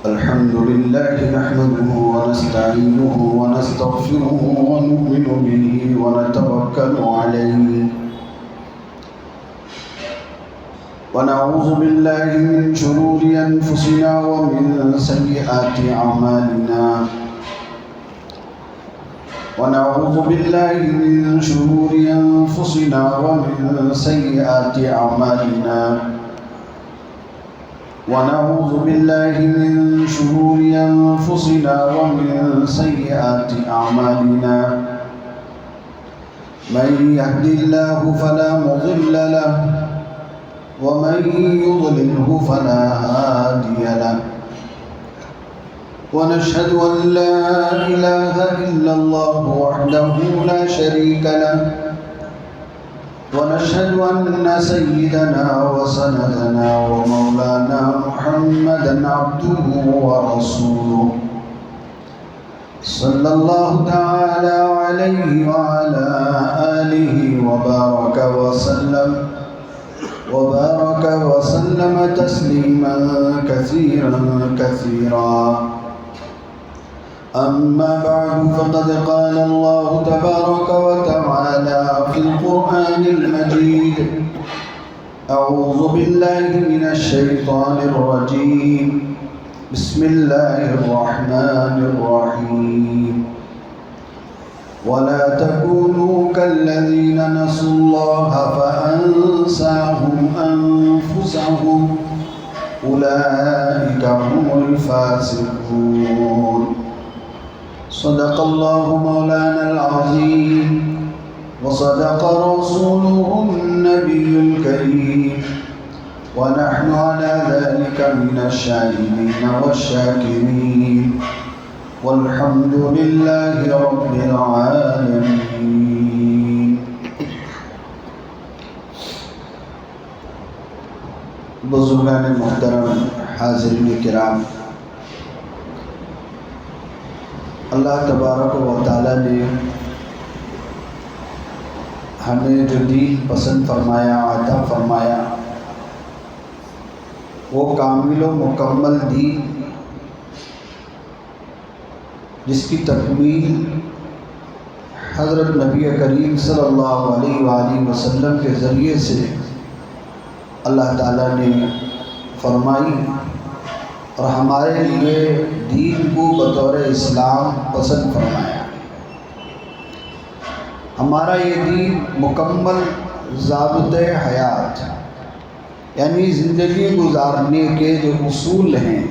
الحمد لله نحمده ونستعينه ونستغفره ونؤمن به ونتوكل عليه ونعوذ بالله من شرور أنفسنا ومن سيئات أعمالنا ونعوذ بالله من شرور أنفسنا ومن سيئات أعمالنا ونعوذ بالله من شرور أنفسنا ومن سيئات أعمالنا من يهد الله فلا مضل له ومن يضلله فلا هادي له ونشهد أن لا إله إلا الله وحده لا شريك له ونشهد أن سيدنا وسندنا ومولانا محمدا عبده ورسوله صلى الله تعالى عليه وعلى آله وبارك وسلم تسليما كثيرا أما بعد فقد قال الله تبارك وتعالى في القرآن المجيد أعوذ بالله من الشيطان الرجيم بسم الله الرحمن الرحيم ولا تكونوا كالذين نسوا الله فأنساهم أنفسهم أولئك هم الفاسقون صدق الله مولانا العظيم وصدق رسوله النبي الكريم ونحن على ذلك من الشاهدين والشاكرين والحمد لله رب العالمين. بزرگان محترم، حاضرین کرام، اللہ تبارک و تعالیٰ نے ہمیں جو دین پسند فرمایا، عطا فرمایا، وہ کامل و مکمل دین جس کی تکمیل حضرت نبی کریم صلی اللہ علیہ وآلہ وسلم کے ذریعے سے اللہ تعالیٰ نے فرمائی اور ہمارے لیے دین کو بطور اسلام پسند فرمایا. ہمارا یہ دین مکمل ضابطۂ حیات، یعنی زندگی گزارنے کے جو اصول ہیں،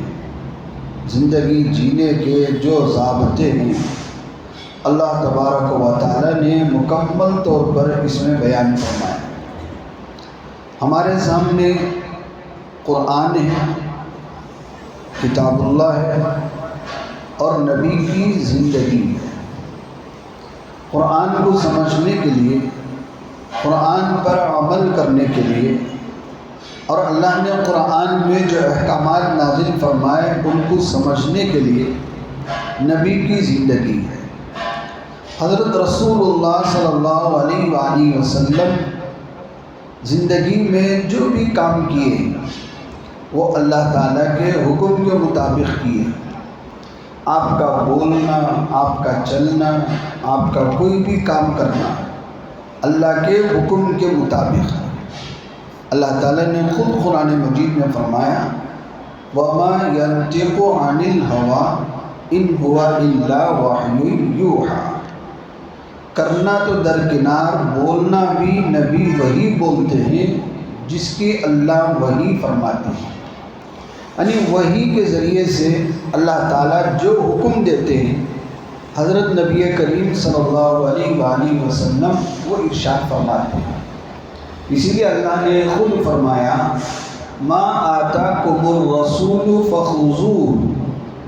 زندگی جینے کے جو ضابطے ہیں، اللہ تبارک و تعالی نے مکمل طور پر اس میں بیان فرمایا. ہمارے سامنے قرآن ہے، کتاب اللہ ہے اور نبی کی زندگی ہے. قرآن کو سمجھنے کے لیے، قرآن پر عمل کرنے کے لیے، اور اللہ نے قرآن میں جو احکامات نازل فرمائے ان کو سمجھنے کے لیے نبی کی زندگی ہے. حضرت رسول اللہ صلی اللہ علیہ وآلہ وسلم زندگی میں جو بھی کام کیے وہ اللہ تعالیٰ کے حکم کے مطابق کیے. آپ کا بولنا، آپ کا چلنا، آپ کا کوئی بھی کام کرنا اللہ کے حکم کے مطابق ہے. اللہ تعالیٰ نے خود قرآن مجید میں فرمایا وَمَا يَنْطِقُ عَنِ الْهَوَىٰ إِنْ هُوَ إِلَّا وَحْيٌ يُوحَىٰ. کرنا تو درکنار، بولنا بھی نبی وہی بولتے ہیں جس کی اللہ وہی فرماتے ہیں. یعنی وہی کے ذریعے سے اللہ تعالیٰ جو حکم دیتے ہیں حضرت نبی کریم صلی اللہ علیہ وآلہ وسلم وہ ارشاد فرماتے ہیں. اسی لیے اللہ نے خود فرمایا ما آتاکم الرسول فخذوہ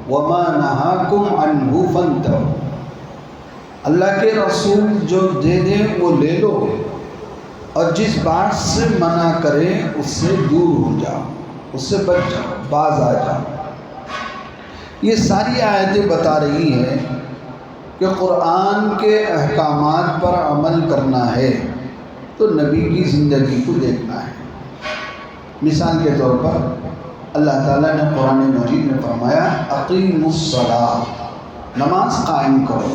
وما نہاکم عنہ فانتہوا. اللہ کے رسول جو دے دیں وہ لے لو اور جس بات سے منع کریں اس سے دور ہو جاؤ، اس سے بچ جاؤ، باز آ جاؤ. یہ ساری آیتیں بتا رہی ہیں کہ قرآن کے احکامات پر عمل کرنا ہے تو نبی کی زندگی کو دیکھنا ہے۔ مثال کے طور پر اللہ تعالیٰ نے قرآن مجید میں فرمایا اقیموا الصلاۃ، نماز قائم کرو،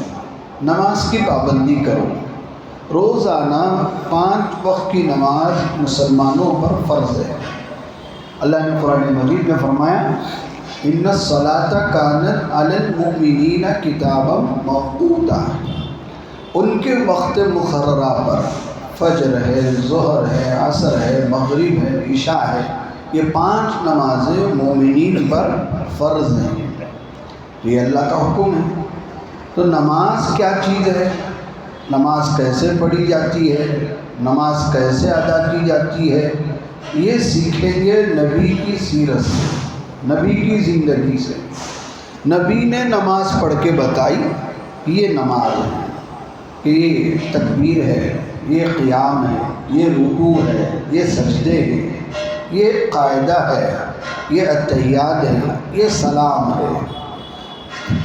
نماز کی پابندی کرو۔ روزانہ 5 وقت کی نماز مسلمانوں پر فرض ہے۔ اللہ نے قرآن مجید میں فرمایا ان الصلاۃ کانت علی المؤمنین کتابا موقوتا، ان کے وقت مقررہ پر، فجر ہے، ظہر ہے، عصر ہے، مغرب ہے، عشاء ہے، یہ 5 نمازیں مومنین پر فرض ہیں۔ یہ اللہ کا حکم ہے۔ تو نماز کیا چیز ہے، نماز کیسے پڑھی جاتی ہے، نماز کیسے ادا کی جاتی ہے، یہ سیکھیں گے نبی کی سیرت سے، نبی کی زندگی سے۔ نبی نے نماز پڑھ کے بتائی، یہ نماز ہے، یہ تکبیر ہے، یہ قیام ہے، یہ رکوع ہے، یہ سجدے ہیں، یہ قاعدہ ہے، یہ اتحیات ہے، یہ سلام ہے۔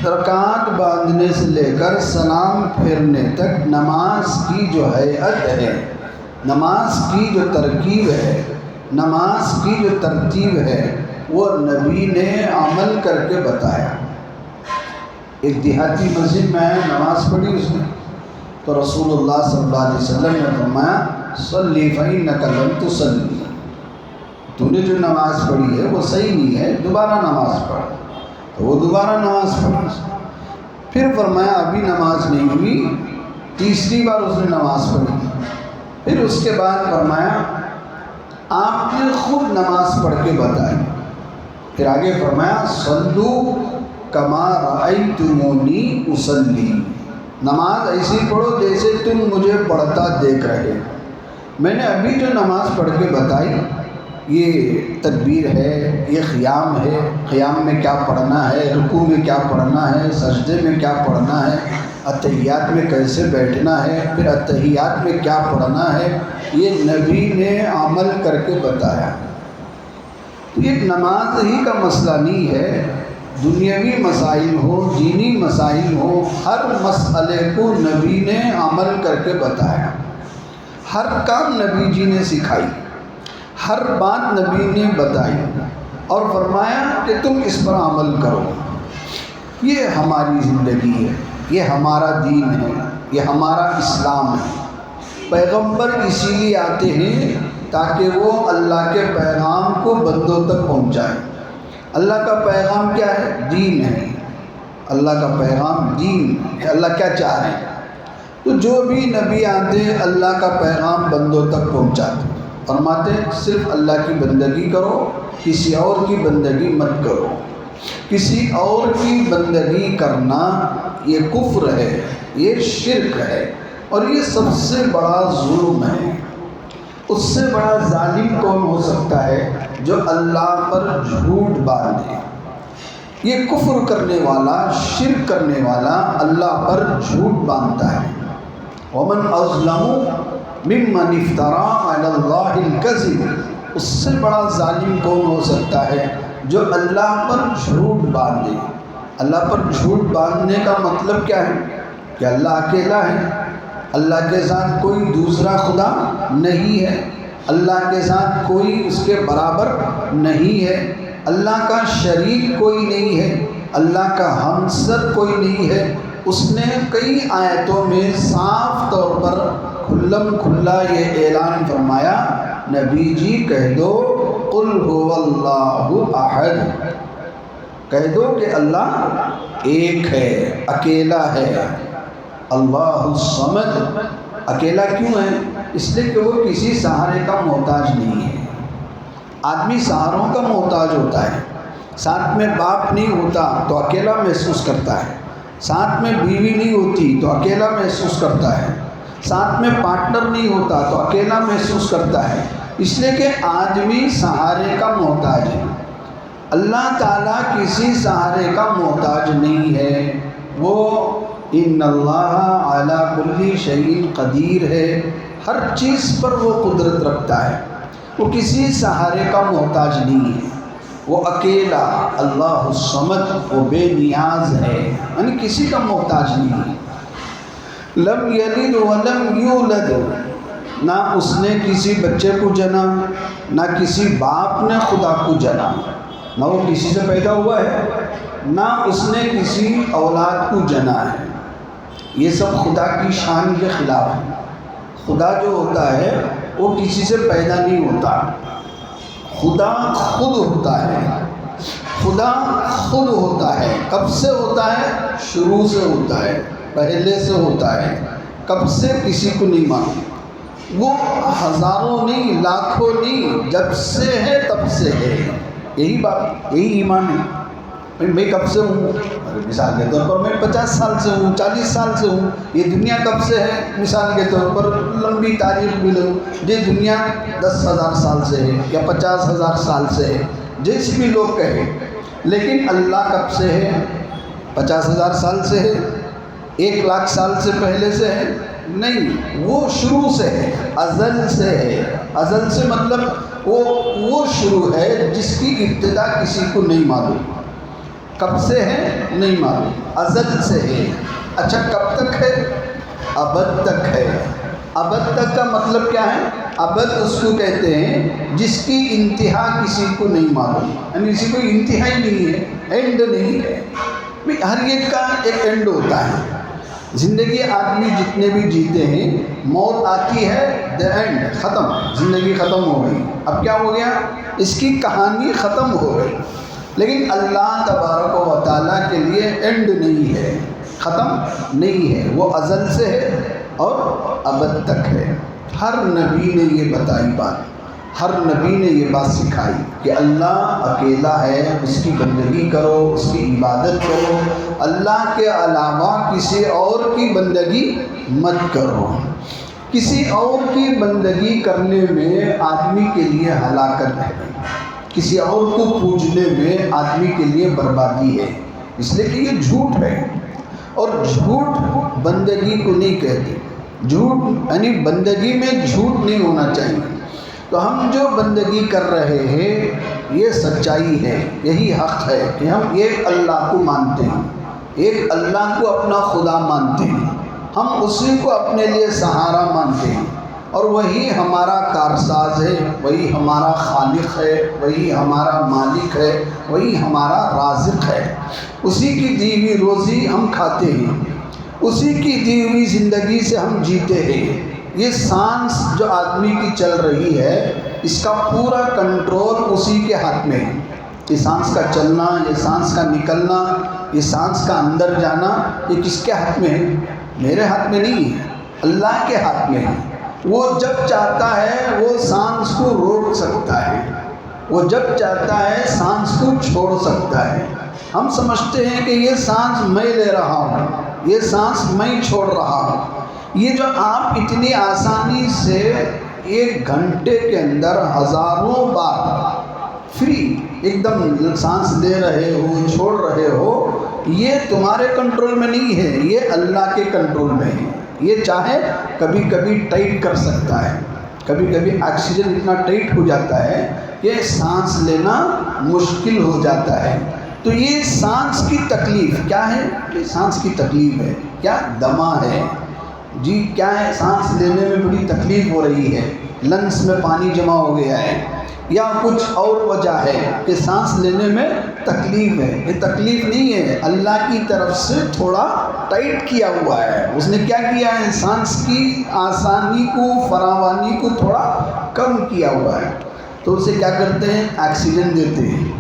رکعت باندھنے سے لے کر سلام پھیرنے تک نماز کی جو ہیئت ہے، نماز کی جو ترکیب ہے، نماز کی جو ترتیب ہے، وہ نبی نے عمل کر کے بتایا۔ ایک دیہاتی مسجد میں نماز پڑھی اس نے، تو رسول اللہ صلی اللہ علیہ وسلم نے فرمایا صلی فإنک لم تصلی، تو نے جو نماز پڑھی ہے وہ صحیح نہیں ہے، دوبارہ نماز پڑھ۔ تو وہ دوبارہ نماز پڑھی۔ پھر فرمایا ابھی نماز نہیں ہوئی، تیسری بار اس نے نماز پڑھی۔ پھر اس کے بعد فرمایا آپ نے خود نماز پڑھ کے بتائی۔ پھر آگے فرمایا صلو کما رأیتمونی اصلی، نماز ایسی پڑھو جیسے تم مجھے پڑھتا دیکھ رہے۔ میں نے ابھی جو نماز پڑھ کے بتائی، یہ تکبیر ہے، یہ قیام ہے، قیام میں کیا پڑھنا ہے، رکوع میں کیا پڑھنا ہے، سجدے میں کیا پڑھنا ہے، اتحیات میں کیسے بیٹھنا ہے، پھر اتحیات میں کیا پڑھنا ہے، یہ نبی نے عمل کر کے بتایا۔ تو یہ نماز ہی کا مسئلہ نہیں ہے، دنیاوی مسائل ہو، دینی مسائل ہو، ہر مسئلے کو نبی نے عمل کر کے بتایا۔ ہر کام نبی جی نے سکھائی، ہر بات نبی نے بتائی اور فرمایا کہ تم اس پر عمل کرو۔ یہ ہماری زندگی ہے، یہ ہمارا دین ہے، یہ ہمارا اسلام ہے۔ پیغمبر اسی لیے آتے ہیں تاکہ وہ اللہ کے پیغام کو بندوں تک پہنچائیں۔ اللہ کا پیغام کیا ہے؟ دین ہے۔ اللہ کا پیغام دین ہے۔ اللہ کیا چاہ رہے ہیں؟ تو جو بھی نبی آتے ہیں اللہ کا پیغام بندوں تک پہنچاتے ہیں۔ فرماتے ہیں صرف اللہ کی بندگی کرو، کسی اور کی بندگی مت کرو۔ کسی اور کی بندگی کرنا یہ کفر ہے، یہ شرک ہے، اور یہ سب سے بڑا ظلم ہے۔ اس سے بڑا ظالم کون ہو سکتا ہے؟ جو اللہ پر جھوٹ باندھے۔ یہ کفر کرنے والا، شرک کرنے والا اللہ پر جھوٹ باندھتا ہے۔ ومن اظلم ممن افترى علی اللہ الکذب، اس سے بڑا ظالم کون ہو سکتا ہے جو اللہ پر جھوٹ باندھے۔ اللہ پر جھوٹ باندھنے کا مطلب کیا ہے؟ کہ اللہ اکیلا ہے، اللہ کے ساتھ کوئی دوسرا خدا نہیں ہے، اللہ کے ساتھ کوئی اس کے برابر نہیں ہے، اللہ کا شریک کوئی نہیں ہے، اللہ کا ہمسر کوئی نہیں ہے۔ اس نے کئی آیتوں میں صاف طور پر کھلم کھلا یہ اعلان فرمایا، نبی جی کہہ دو قل هو اللہ احد، کہہ دو کہ اللہ ایک ہے، اکیلا ہے۔ اللہ الصمد، اکیلا کیوں ہے؟ اس لیے کہ وہ کسی سہارے کا محتاج نہیں ہے۔ آدمی سہاروں کا محتاج ہوتا ہے، ساتھ میں باپ نہیں ہوتا تو اکیلا محسوس کرتا ہے، ساتھ میں بیوی نہیں ہوتی تو اکیلا محسوس کرتا ہے، ساتھ میں پارٹنر نہیں ہوتا تو اکیلا محسوس کرتا ہے، اس لیے کہ آدمی سہارے کا محتاج ہے۔ اللہ تعالیٰ کسی سہارے کا محتاج نہیں ہے، وہ ان اللہ علی کل شیء قدیر ہے، ہر چیز پر وہ قدرت رکھتا ہے، وہ کسی سہارے کا محتاج نہیں ہے، وہ اکیلا اللہ الصمد، وہ بے نیاز ہے، یعنی کسی کا محتاج نہیں ہے۔ لم یلد ولم یولد، نہ اس نے کسی بچے کو جنا، نہ کسی باپ نے خدا کو جنا، نہ وہ کسی سے پیدا ہوا ہے، نہ اس نے کسی اولاد کو جنا ہے۔ یہ سب خدا کی شان کے خلاف ہے۔ خدا جو ہوتا ہے وہ کسی سے پیدا نہیں ہوتا، خدا خود ہوتا ہے۔ خدا خود ہوتا ہے۔ کب سے ہوتا ہے؟ شروع سے ہوتا ہے، پہلے سے ہوتا ہے۔ کب سے؟ کسی کو نہیں معلوم۔ وہ ہزاروں نہیں، لاکھوں نہیں، جب سے ہے تب سے ہے۔ یہی بات، یہی ایمان ہے۔ میں کب سے ہوں؟ مثال کے طور پر میں 50 سال سے ہوں، 40 سال سے ہوں۔ یہ دنیا کب سے ہے؟ مثال کے طور پر لمبی تاریخ بھی لو، یہ دنیا 10,000 سال سے ہے یا 50,000 سال سے ہے، جیسے بھی لوگ کہیں۔ لیکن اللہ کب سے ہے؟ 50,000 سال سے ہے؟ 1,00,000 سال سے پہلے سے ہے؟ نہیں، وہ شروع سے ہے، ازل سے ہے۔ ازل سے مطلب وہ شروع ہے جس کی ابتدا کسی کو نہیں معلوم۔ کب سے ہے؟ نہیں معلوم، ازل سے ہے۔ اچھا، کب تک ہے؟ ابد تک ہے۔ ابد تک کا مطلب کیا ہے؟ ابد اس کو کہتے ہیں جس کی انتہا کسی کو نہیں معلوم، یعنی کسی کو انتہا ہی نہیں ہے، اینڈ نہیں ہے۔ ہر ایک کا ایک اینڈ ہوتا ہے۔ زندگی آدمی جتنے بھی جیتے ہیں، موت آتی ہے، دی اینڈ، ختم، زندگی ختم ہو گئی۔ اب کیا ہو گیا؟ اس کی کہانی ختم ہو گئی۔ لیکن اللہ تبارک و تعالیٰ کے لیے اینڈ نہیں ہے، ختم نہیں ہے، وہ ازل سے ہے اور ابد تک ہے۔ ہر نبی نے یہ بتائی بات، ہر نبی نے یہ بات سکھائی کہ اللہ اکیلا ہے، اس کی بندگی کرو، اس کی عبادت کرو، اللہ کے علاوہ کسی اور کی بندگی مت کرو۔ کسی اور کی بندگی کرنے میں آدمی کے لیے ہلاکت ہے، کسی اور کو پوجنے میں آدمی کے لیے بربادی ہے، اس لیے کہ یہ جھوٹ ہے۔ اور جھوٹ بندگی کو نہیں کہتے، جھوٹ یعنی بندگی میں جھوٹ نہیں ہونا چاہیے۔ تو ہم جو بندگی کر رہے ہیں یہ سچائی ہے، یہی حق ہے کہ ہم ایک اللہ کو مانتے ہیں، ایک اللہ کو اپنا خدا مانتے ہیں، ہم اسی کو اپنے لیے سہارا مانتے ہیں، اور وہی ہمارا کارساز ہے، وہی ہمارا خالق ہے، وہی ہمارا مالک ہے، وہی ہمارا رازق ہے۔ اسی کی دی ہوئی روزی ہم کھاتے ہیں، اسی کی دی ہوئی زندگی سے ہم جیتے ہیں۔ یہ سانس جو آدمی کی چل رہی ہے، اس کا پورا کنٹرول اسی کے ہاتھ میں ہے۔ یہ سانس کا چلنا، یہ سانس کا نکلنا، یہ سانس کا اندر جانا، یہ کس کے ہاتھ میں ہے؟ میرے ہاتھ میں نہیں ہے، اللہ کے ہاتھ میں ہے۔ وہ جب چاہتا ہے وہ سانس کو روک سکتا ہے، وہ جب چاہتا ہے سانس کو چھوڑ سکتا ہے۔ ہم سمجھتے ہیں کہ یہ سانس میں لے رہا ہوں، یہ سانس میں چھوڑ رہا ہوں۔ یہ جو آپ اتنی آسانی سے 1 گھنٹے کے اندر ہزاروں بار فری ایک دم سانس لے رہے ہو، چھوڑ رہے ہو، یہ تمہارے کنٹرول میں نہیں ہے، یہ اللہ کے کنٹرول میں ہے۔ یہ چاہے کبھی کبھی ٹائٹ کر سکتا ہے، کبھی کبھی آکسیجن اتنا ٹائٹ ہو جاتا ہے کہ سانس لینا مشکل ہو جاتا ہے۔ تو یہ سانس کی تکلیف کیا ہے؟ یہ سانس کی تکلیف ہے، کیا؟ دمہ ہے جی، کیا ہے؟ سانس لینے میں بڑی تکلیف ہو رہی ہے، لنگس میں پانی جمع ہو گیا ہے، یا کچھ اور وجہ ہے کہ سانس لینے میں تکلیف ہے۔ یہ تکلیف نہیں ہے، اللہ کی طرف سے تھوڑا ٹائٹ کیا ہوا ہے۔ اس نے کیا کیا ہے؟ سانس کی آسانی کو، فراوانی کو تھوڑا کم کیا ہوا ہے۔ تو اسے کیا کرتے ہیں؟ آکسیجن دیتے ہیں۔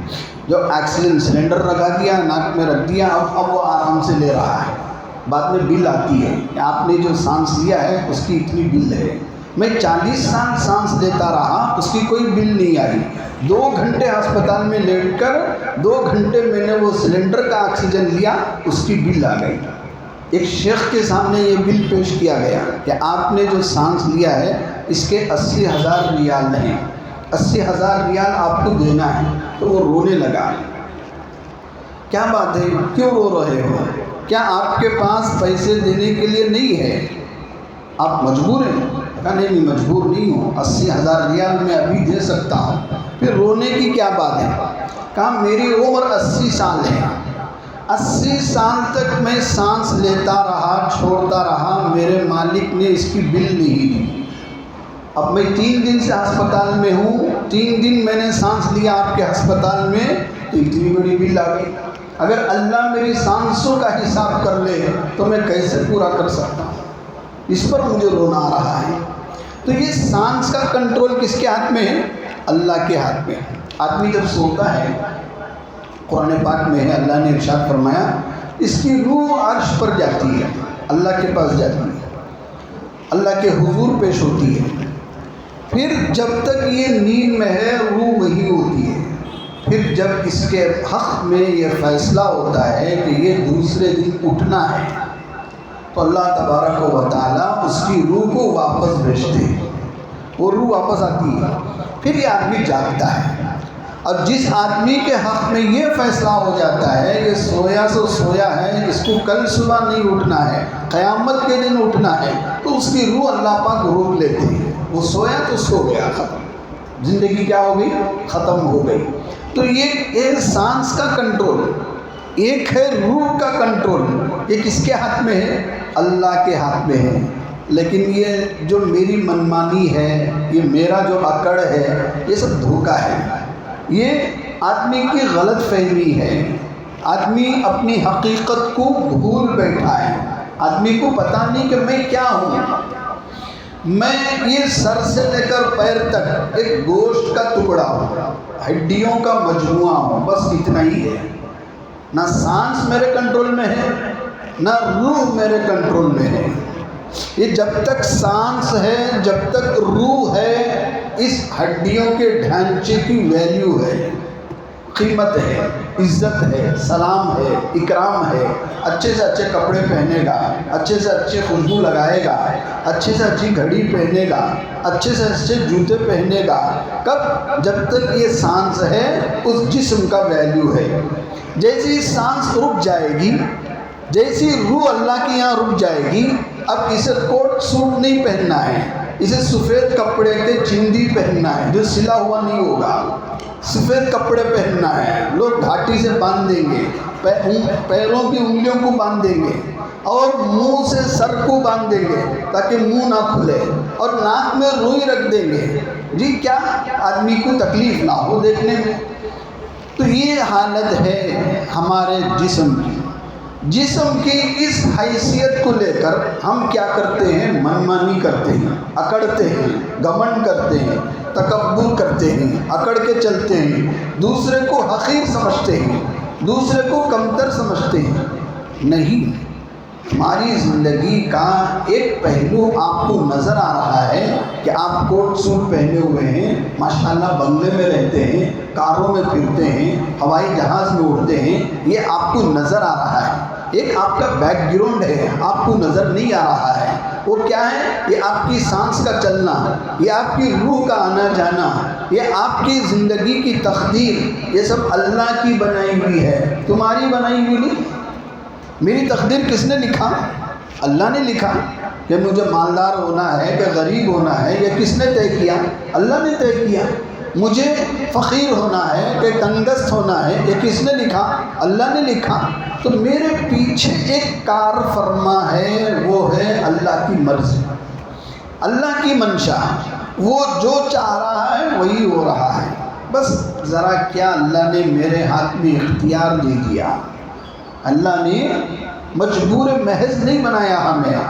جو آکسیجن سلنڈر لگا دیا، ناک میں رکھ دیا، اب وہ آرام سے لے رہا ہے۔ بعد میں بل آتی ہے کہ آپ نے جو سانس لیا ہے اس کی اتنی بل ہے۔ میں 40 سال سانس لیتا رہا، اس کی کوئی بل نہیں آئی۔ 2 گھنٹے ہسپتال میں لیٹ کر 2 گھنٹے میں نے وہ سلنڈر کا آکسیجن لیا، اس کی بل آ گئی۔ ایک شیخ کے سامنے یہ بل پیش کیا گیا کہ آپ نے جو سانس لیا ہے اس کے 80,000 ریال ہیں، 80,000 ریال آپ کو دینا ہے۔ تو وہ رونے لگا۔ کیا بات ہے، کیوں رو رہے ہو؟ کیا آپ کے پاس پیسے دینے کے لیے نہیں ہے؟ آپ مجبور ہیں؟ کہا نہیں مجبور نہیں ہوں، 80,000 ریال میں ابھی دے سکتا ہوں۔ پھر رونے کی کیا بات ہے؟ کہا میری عمر 80 سال ہے، 80 سال تک میں سانس لیتا رہا، چھوڑتا رہا، میرے مالک نے اس کی بل نہیں دی۔ اب میں 3 دن سے ہسپتال میں ہوں، 3 دن میں نے سانس لیا آپ کے ہسپتال میں، تو اتنی بڑی بل آ گئی۔ اگر اللہ میری سانسوں کا حساب کر لے تو میں کیسے پورا کر سکتا ہوں؟ اس پر مجھے رونا آ رہا ہے۔ تو یہ سانس کا کنٹرول کس کے ہاتھ میں ہے؟ اللہ کے ہاتھ میں۔ آدمی جب سوتا ہے، قرآن پاک میں ہے، اللہ نے ارشاد فرمایا اس کی روح عرش پر جاتی ہے، اللہ کے پاس جاتی ہے، اللہ کے حضور پیش ہوتی ہے۔ پھر جب تک یہ نیند میں ہے روح وہی ہوتی ہے۔ پھر جب اس کے حق میں یہ فیصلہ ہوتا ہے کہ یہ دوسرے دن اٹھنا ہے، تو اللہ تبارک و تعالیٰ اس کی روح کو واپس بھیجتے ہیں، وہ روح واپس آتی ہے، پھر یہ آدمی جاگتا ہے۔ اور جس آدمی کے حق میں یہ فیصلہ ہو جاتا ہے کہ سویا سو سویا ہے، اس کو کل صبح نہیں اٹھنا ہے، قیامت کے دن اٹھنا ہے، تو اس کی روح اللہ پاک روک لیتے ہیں۔ وہ سویا تو سو گیا، ختم، زندگی کیا ہو گئی؟ ختم ہو گئی۔ تو یہ سانس کا کنٹرول، ایک ہے روح کا کنٹرول، یہ کس کے ہاتھ میں ہے؟ اللہ کے ہاتھ میں ہے۔ لیکن یہ جو میری منمانی ہے، یہ میرا جو اکڑ ہے، یہ سب دھوکہ ہے، یہ آدمی کی غلط فہمی ہے۔ آدمی اپنی حقیقت کو بھول بیٹھا ہے۔ آدمی کو پتہ نہیں کہ میں کیا ہوں۔ میں یہ سر سے لے کر پیر تک ایک گوشت کا ٹکڑا ہوں، ہڈیوں کا مجموعہ ہوں، بس اتنا ہی ہے۔ نہ سانس میرے کنٹرول میں ہے، نہ روح میرے کنٹرول میں ہے۔ یہ جب تک سانس ہے، جب تک روح ہے، اس ہڈیوں کے ڈھانچے کی ویلیو ہے، قیمت ہے، عزت ہے، سلام ہے، اکرام ہے۔ اچھے سے اچھے کپڑے پہنے گا، اچھے سے اچھے خوشبو لگائے گا، اچھے سے اچھی گھڑی پہنے گا، اچھے سے اچھے جوتے پہنے گا۔ کب؟ جب تک یہ سانس ہے، اس جسم کا ویلیو ہے۔ جیسی سانس رک جائے گی، جیسی روح اللہ کی یہاں رک جائے گی، اب اسے کوٹ سوٹ نہیں پہننا ہے، اسے سفید کپڑے کے چندی پہننا ہے جو سلا ہوا نہیں ہوگا، سفید کپڑے پہننا ہے۔ لوگ گھاٹی سے باندھ دیں گے، پیروں کی انگلیوں کو باندھ دیں گے، اور منہ سے سر کو باندھ دیں گے تاکہ منہ نہ کھلے، اور ناک میں روئی رکھ دیں گے، جی کیا آدمی کو تکلیف نہ ہو دیکھنے میں۔ تو یہ حالت ہے ہمارے جسم کی۔ جسم کی اس حیثیت کو لے کر ہم کیا کرتے ہیں؟ منمانی کرتے ہیں، اکڑتے ہیں، گھمنڈ کرتے ہیں، تکبر کرتے ہیں، اکڑ کے چلتے ہیں، دوسرے کو حقیر سمجھتے ہیں، دوسرے کو کمتر سمجھتے ہیں۔ نہیں، ہماری زندگی کا ایک پہلو آپ کو نظر آ رہا ہے کہ آپ کوٹ سوٹ پہنے ہوئے ہیں، ماشاءاللہ بنگلے میں رہتے ہیں، کاروں میں پھرتے ہیں، ہوائی جہاز میں اڑتے ہیں، یہ آپ کو نظر آ رہا ہے۔ ایک آپ کا بیک گراؤنڈ ہے، آپ کو نظر نہیں آ رہا ہے۔ وہ کیا ہے؟ یہ آپ کی سانس کا چلنا، یہ آپ کی روح کا آنا جانا، یہ آپ کی زندگی کی تقدیر، یہ سب اللہ کی بنائی ہوئی ہے، تمہاری بنائی ہوئی نہیں۔ میری تقدیر کس نے لکھا؟ اللہ نے لکھا کہ مجھے مالدار ہونا ہے کہ غریب ہونا ہے، یہ کس نے طے کیا؟ اللہ نے طے کیا۔ مجھے فقیر ہونا ہے کہ تنگست ہونا ہے، یہ کس نے لکھا؟ اللہ نے لکھا۔ تو میرے پیچھے ایک کار فرما ہے، وہ ہے اللہ کی مرضی، اللہ کی منشا۔ وہ جو چاہ رہا ہے وہی ہو رہا ہے۔ بس ذرا کیا اللہ نے میرے ہاتھ میں اختیار دے دیا، اللہ نے مجبور محض نہیں بنایا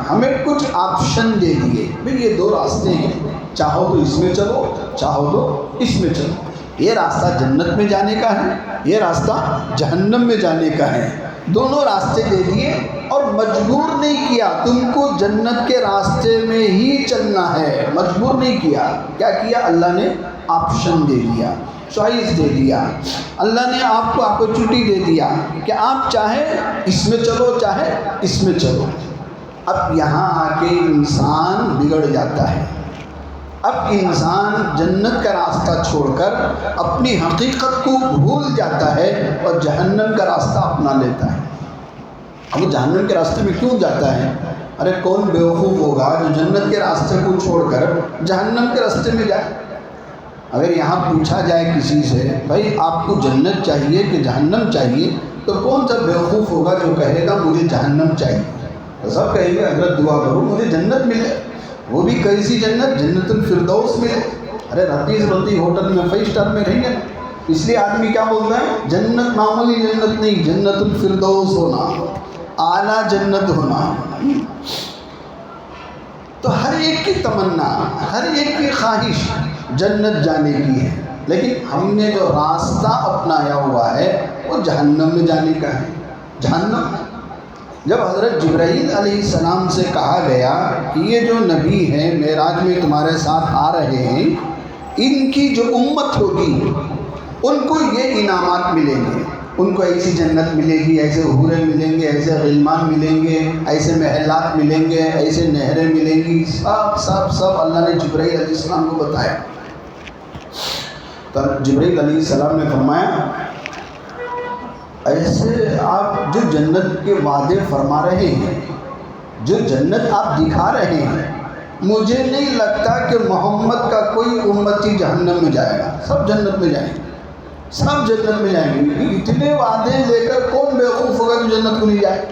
ہمیں کچھ آپشن دے دیے۔ پھر یہ 2 راستے ہیں، چاہو تو اس میں چلو، چاہو تو اس میں چلو۔ یہ راستہ جنت میں جانے کا ہے، یہ راستہ جہنم میں جانے کا ہے۔ دونوں راستے دے دیے اور مجبور نہیں کیا تم کو جنت کے راستے میں ہی چلنا ہے، مجبور نہیں کیا۔ کیا کیا؟ اللہ نے آپشن دے دیا، چوائس دے دیا۔ اللہ نے آپ کو اپرچونٹی دے دیا کہ آپ چاہے اس میں چلو، چاہے اس میں چلو۔ اب یہاں آ کے انسان بگڑ جاتا ہے۔ اب انسان جنت کا راستہ چھوڑ کر اپنی حقیقت کو بھول جاتا ہے اور جہنم کا راستہ اپنا لیتا ہے۔ اب وہ جہنم کے راستے میں کیوں جاتا ہے؟ ارے کون بیوقوف ہوگا جو جنت کے راستے کو چھوڑ کر جہنم کے راستے میں جائے؟ اگر یہاں پوچھا جائے کسی سے بھائی آپ کو جنت چاہیے کہ جہنم چاہیے، تو کون سا بیوقوف ہوگا جو کہے گا مجھے جہنم چاہیے؟ تو سب کہیں گے حضرت دعا کرو مجھے جنت ملے۔ وہ بھی کیسی جنت؟ جنت الفردوس ملے. ارے رتی ہوٹل میں 5 اسٹار میں رہیں گے نا. اس لیے آدمی کیا بولتا ہے؟ جنت معمولی جنت نہیں، جنت الفردوس ہونا، اعلیٰ جنت ہونا. تو ہر ایک کی تمنا، ہر ایک کی خواہش جنت جانے کی ہے، لیکن ہم نے جو راستہ اپنایا ہوا ہے وہ جہنم میں جانے کا ہے. جہنم. جب حضرت جبرائیل علیہ السلام سے کہا گیا کہ یہ جو نبی ہیں معراج میں تمہارے ساتھ آ رہے ہیں، ان کی جو امت ہوگی ان کو یہ انعامات ملیں گے، ان کو ایسی جنت ملے گی، ایسے حوریں ملیں گے، ایسے غلمان ملیں گے، ایسے محلات ملیں گے، ایسے نہریں ملیں گی. سب اللہ نے جبرائیل علیہ السلام کو بتایا. تب جبرائیل علیہ السلام نے فرمایا ایسے آپ جو جنت کے وعدے فرما رہے ہیں، جو جنت آپ دکھا رہے ہیں، مجھے نہیں لگتا کہ محمد کا کوئی امتی جہنم میں جائے گا. سب جنت میں جائیں گے، سب جنت میں جائیں گے. اتنے وعدے لے کر کون بیوقوف ہوگا جو جنت کو نہیں جائے؟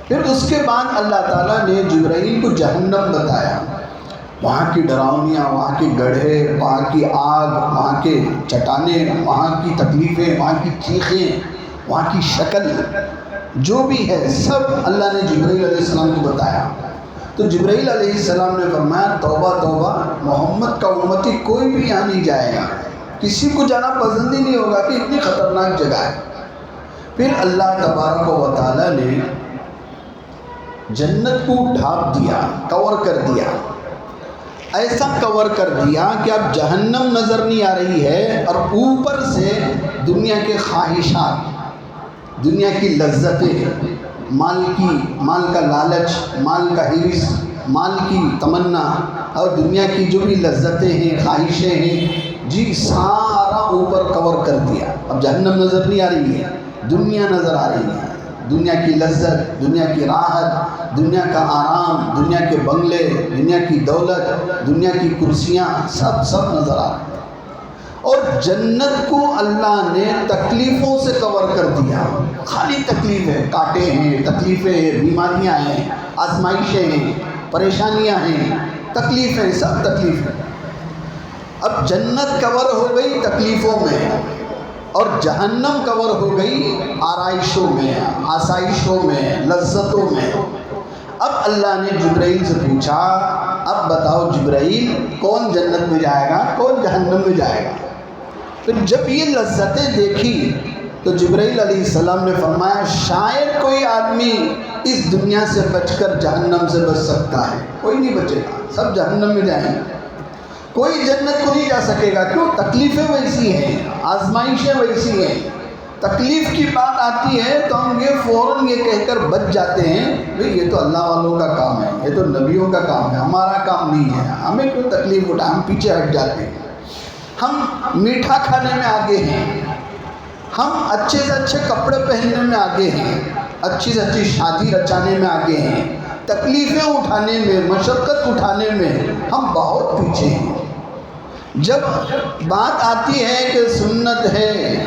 پھر اس کے بعد اللہ تعالیٰ نے جبرائیل کو جہنم بتایا، وہاں کی ڈراؤنیاں، وہاں کے گڑھے، وہاں کی آگ، وہاں کے چٹانیں، وہاں کی تکلیفیں، وہاں کی چیخیں، وہاں کی شکل جو بھی ہے سب اللہ نے جبرائیل علیہ السلام کو بتایا. تو جبرائیل علیہ السلام نے فرمایا توبہ توبہ، محمد کا امتی کوئی بھی یہاں نہیں جائے گا، کسی کو جانا پسند ہی نہیں ہوگا کہ اتنی خطرناک جگہ ہے. پھر اللہ تبارک و تعالیٰ نے جنت کو ڈھانپ دیا، کور کر دیا، ایسا کور کر دیا کہ اب جہنم نظر نہیں آ رہی ہے، اور اوپر سے دنیا کے خواہشات، دنیا کی لذتیں، مال کا لالچ، مال کا حرص، مال کی تمنا، اور دنیا کی جو بھی لذتیں ہیں، خواہشیں ہیں، جی سارا اوپر کور کر دیا. اب جہنم نظر نہیں آ رہی ہے، دنیا نظر آ رہی ہے. دنیا کی لذت، دنیا کی راحت، دنیا کا آرام، دنیا کے بنگلے، دنیا کی دولت، دنیا کی کرسیاں، سب نظر آ رہے ہیں. اور جنت کو اللہ نے تکلیفوں سے کور کر دیا. خالی تکلیف ہے، کانٹے ہیں، تکلیفیں ہیں، بیماریاں ہیں، آزمائشیں ہیں، پریشانیاں ہیں، تکلیفیں، سب تکلیفیں. اب جنت کور ہو گئی تکلیفوں میں، اور جہنم کور ہو گئی آرائشوں میں، آسائشوں میں، لذتوں میں. اب اللہ نے جبرائیل سے پوچھا اب بتاؤ جبرائیل کون جنت میں جائے گا، کون جہنم میں جائے گا؟ پھر جب یہ لذتیں دیکھی تو جبرائیل علیہ السلام نے فرمایا شاید کوئی آدمی اس دنیا سے بچ کر جہنم سے بچ سکتا ہے. کوئی نہیں بچے گا، سب جہنم میں جائیں گے، کوئی جنت کو نہیں جا سکے گا. کیوں؟ تکلیفیں ویسی ہیں، آزمائشیں ویسی ہیں. تکلیف کی بات آتی ہے تو ہم یہ فوراً یہ کہہ کر بچ جاتے ہیں بھئی یہ تو اللہ والوں کا کام ہے، یہ تو نبیوں کا کام ہے، ہمارا کام نہیں ہے، ہمیں کیوں تکلیف اٹھائے، ہم پیچھے ہٹ جاتے ہیں. ہم میٹھا کھانے میں آگے ہیں، ہم اچھے سے اچھے کپڑے پہننے میں آگے ہیں، اچھی سے اچھی شادی رچانے میں آگے ہیں، تکلیفیں اٹھانے میں، مشقت اٹھانے میں ہم بہت پیچھے ہیں. جب بات آتی ہے کہ سنت ہے،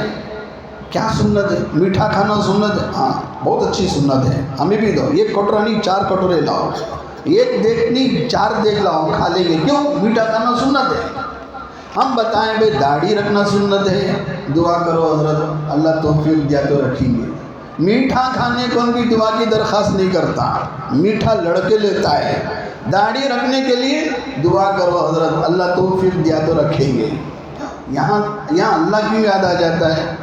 کیا سنت ہے؟ میٹھا کھانا سنت ہے؟ ہاں بہت اچھی سنت ہے، ہمیں بھی دو. ایک کٹورا نہیں 4 کٹورے لاؤ، ایک دیگ نہیں 4 دیگ لاؤ، کھا لیں گے. کیوں؟ میٹھا کھانا سنت ہے. ہم بتائیں بھائی داڑھی رکھنا سنت ہے، دعا کرو حضرت اللہ توفیق دیا تو رکھیں گے. میٹھا کھانے کو بھی دعا کی درخواست نہیں کرتا، میٹھا لڑکے لیتا ہے. داڑھی رکھنے کے لیے دعا کرو حضرت اللہ توفیق دیا تو رکھیں گے. یہاں اللہ کیوں یاد آ جاتا ہے؟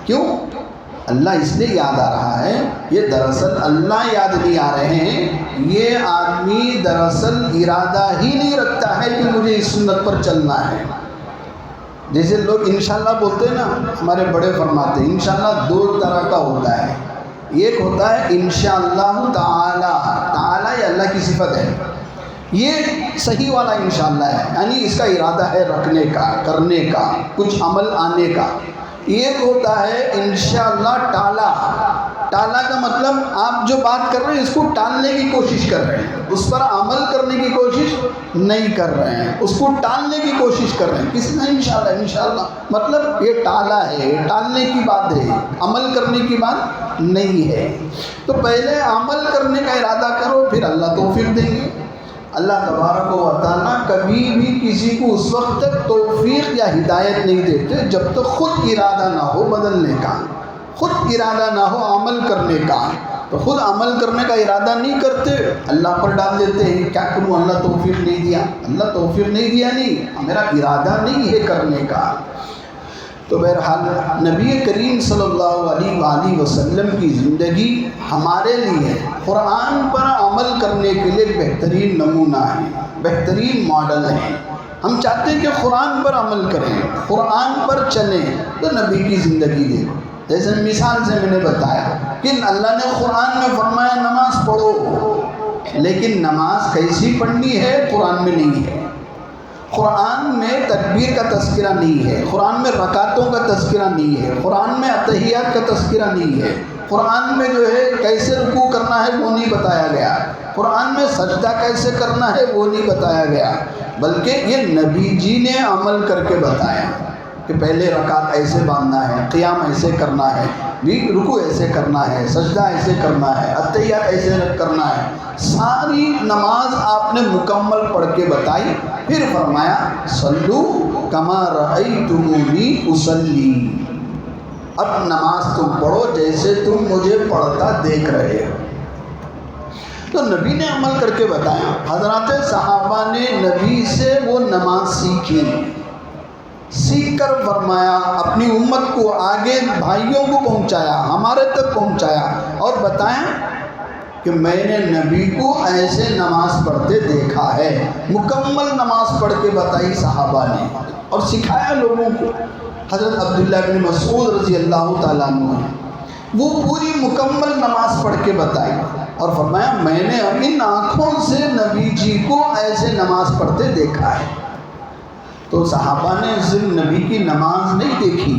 کیوں؟ اللہ اس لیے یاد آ رہا ہے، یہ دراصل اللہ یاد نہیں آ رہے ہیں، یہ آدمی دراصل ارادہ ہی نہیں رکھتا ہے کہ مجھے اس سنت پر چلنا ہے. جیسے لوگ انشاءاللہ بولتے ہیں نا، ہمارے بڑے فرماتے ہیں انشاءاللہ 2 طرح کا ہوتا ہے. ایک ہوتا ہے انشاءاللہ تعالی، تعالی یہ اللہ کی صفت ہے، یہ صحیح والا انشاءاللہ ہے، یعنی اس کا ارادہ ہے رکھنے کا، کرنے کا، کچھ عمل آنے کا. ایک ہوتا ہے انشاءاللہ ٹالا. ٹالا کا مطلب آپ جو بات کر رہے ہیں اس کو ٹالنے کی کوشش کر رہے ہیں، اس پر عمل کرنے کی کوشش نہیں کر رہے ہیں، اس کو ٹالنے کی کوشش کر رہے ہیں. کسی نے انشاءاللہ مطلب یہ ٹالا ہے، یہ ٹالنے کی بات ہے، عمل کرنے کی بات نہیں ہے. تو پہلے عمل کرنے کا ارادہ کرو، پھر اللہ توفیق دیں گے. اللہ تبارک و تعالیٰ کبھی بھی کسی کو اس وقت تک توفیق یا ہدایت نہیں دیتے جب تک خود ارادہ نہ ہو بدلنے کا، خود ارادہ نہ ہو عمل کرنے کا۔ تو خود عمل کرنے کا ارادہ نہیں کرتے، اللہ پر ڈال دیتے ہیں، کیا کروں اللہ توفیق نہیں دیا، اللہ توفیق نہیں دیا نہیں، میرا ارادہ نہیں ہے کرنے کا۔ تو بہرحال نبی کریم صلی اللہ علیہ وآلہ وسلم کی زندگی ہمارے لیے قرآن پر عمل کرنے کے لیے بہترین نمونہ ہے، بہترین ماڈل ہے۔ ہم چاہتے ہیں کہ قرآن پر عمل کریں، قرآن پر چلیں، تو نبی کی زندگی دیکھو۔ جیسے مثال سے میں نے بتایا کہ اللہ نے قرآن میں فرمایا نماز پڑھو، لیکن نماز کیسی پڑھنی ہے قرآن میں نہیں ہے۔ قرآن میں تکبیر کا تذکرہ نہیں ہے، قرآن میں رکعتوں کا تذکرہ نہیں ہے، قرآن میں اتحیات کا تذکرہ نہیں ہے، قرآن میں جو ہے کیسے رکوع کرنا ہے وہ نہیں بتایا گیا، قرآن میں سجدہ کیسے کرنا ہے وہ نہیں بتایا گیا، بلکہ یہ نبی جی نے عمل کر کے بتایا کہ پہلے رکعت ایسے باندھنا ہے، قیام ایسے کرنا ہے، رکوع ایسے کرنا ہے، سجدہ ایسے کرنا ہے، اتحیات ایسے کرنا ہے۔ ساری نماز آپ نے مکمل پڑھ کے بتائی، پھر فرمایا صلو کما رأیتمونی اصلی، اب نماز تم پڑھو جیسے تم مجھے پڑھتا دیکھ رہے ہو۔ تو نبی نے عمل کر کے بتایا، حضرات صحابہ نے نبی سے وہ نماز سیکھی، سیکھ کر فرمایا، اپنی امت کو آگے بھائیوں کو پہنچایا، ہمارے تک پہنچایا اور بتایا کہ میں نے نبی کو ایسے نماز پڑھتے دیکھا ہے۔ مکمل نماز پڑھ کے بتائی صحابہ نے اور سکھایا لوگوں کو۔ حضرت عبداللہ بن مسعود رضی اللہ تعالیٰ عنہ نے وہ پوری مکمل نماز پڑھ کے بتائی اور فرمایا میں نے ان آنکھوں سے نبی جی کو ایسے نماز پڑھتے دیکھا ہے۔ تو صحابہ نے صرف نبی کی نماز نہیں دیکھی،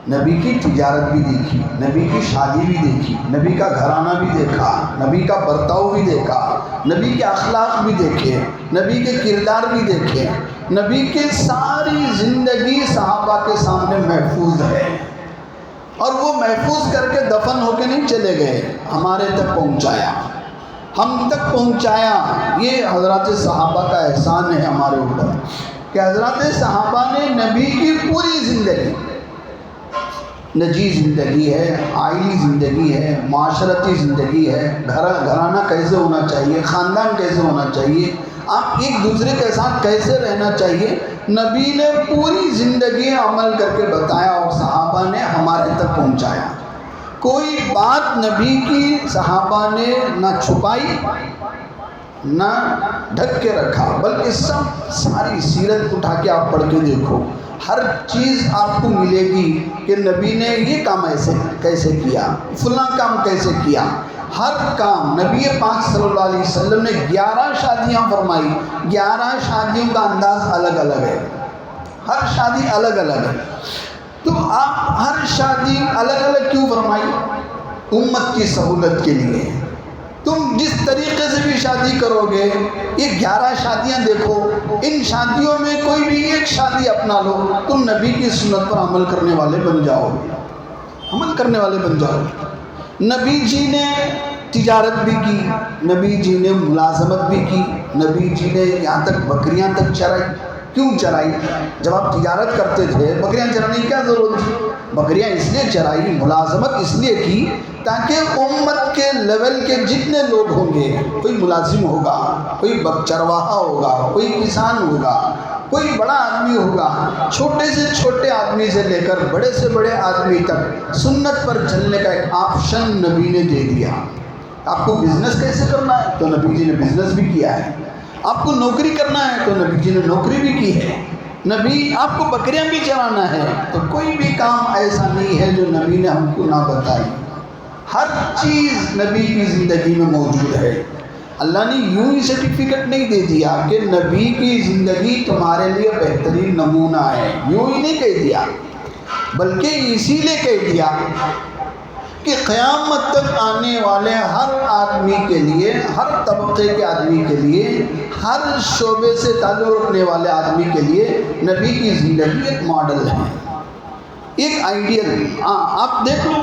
نبی کی تجارت بھی دیکھی، نبی کی شادی بھی دیکھی، نبی کا گھرانہ بھی دیکھا، نبی کا برتاؤ بھی دیکھا، نبی کے اخلاق بھی دیکھے، نبی کے کردار بھی دیکھے، نبی کے ساری زندگی صحابہ کے سامنے محفوظ ہے، اور وہ محفوظ کر کے دفن ہو کے نہیں چلے گئے، ہمارے تک پہنچایا، ہم تک پہنچایا۔ یہ حضرات صحابہ کا احسان ہے ہمارے اوپر کہ حضرات صحابہ نے نبی کی پوری زندگی، نجی زندگی ہے، آئلی زندگی ہے، معاشرتی زندگی ہے، گھرانہ کیسے ہونا چاہیے، خاندان کیسے ہونا چاہیے، آپ ایک دوسرے کے ساتھ کیسے رہنا چاہیے، نبی نے پوری زندگی عمل کر کے بتایا اور صحابہ نے ہمارے تک پہنچایا۔ کوئی بات نبی کی صحابہ نے نہ چھپائی نہ ڈھک کے رکھا، بلکہ ساری سیرت اٹھا کے آپ پڑھ کے دیکھو، ہر چیز آپ کو ملے گی کہ نبی نے یہ کام ایسے کیسے کیا، فلاں کام کیسے کیا، ہر کام۔ نبی پاک صلی اللہ علیہ وسلم نے 11 شادیاں فرمائی، 11 شادیوں کا انداز الگ الگ ہے، ہر شادی الگ الگ ہے۔ تو آپ ہر شادی الگ الگ کیوں فرمائی؟ امت کی سہولت کے لیے۔ تم جس طریقے سے بھی شادی کرو گے، یہ 11 شادیاں دیکھو، ان شادیوں میں کوئی بھی ایک شادی اپنا لو، تم نبی کی سنت پر عمل کرنے والے بن جاؤ، عمل کرنے والے بن جاؤ۔ نبی جی نے تجارت بھی کی، نبی جی نے ملازمت بھی کی، نبی جی نے یہاں تک بکریاں تک چرائی۔ کیوں چرائی؟ جب آپ تجارت کرتے تھے بکریاں چرانے کی کیا ضرورت تھی؟ بکریاں اس لیے چرائی، ملازمت اس لیے کی تاکہ امت کے لیول کے جتنے لوگ ہوں گے، کوئی ملازم ہوگا، کوئی چرواہا ہوگا، کوئی کسان ہوگا، کوئی بڑا آدمی ہوگا، چھوٹے سے چھوٹے آدمی سے لے کر بڑے سے بڑے آدمی تک سنت پر چلنے کا ایک آپشن نبی نے دے دیا۔ آپ کو بزنس کیسے کرنا ہے تو نبی جی نے بزنس بھی کیا ہے، آپ کو نوکری کرنا ہے تو نبی جی نے نوکری بھی کی ہے، نبی آپ کو بکریاں بھی چرانا ہے تو کوئی بھی کام ایسا نہیں ہے جو نبی نے ہم کو نہ بتائی، ہر چیز نبی کی زندگی میں موجود ہے۔ اللہ نے یوں ہی سرٹیفکیٹ نہیں دے دیا کہ نبی کی زندگی تمہارے لیے بہترین نمونہ ہے، یوں ہی نہیں کہہ دیا، بلکہ اسی لیے کہہ دیا کہ قیامت تک آنے والے ہر آدمی کے لیے، ہر طبقے کے آدمی کے لیے، ہر شعبے سے تعلق رکھنے والے آدمی کے لیے نبی کی زندگی ایک ماڈل ہے، ایک آئیڈیل۔ آپ دیکھ لو،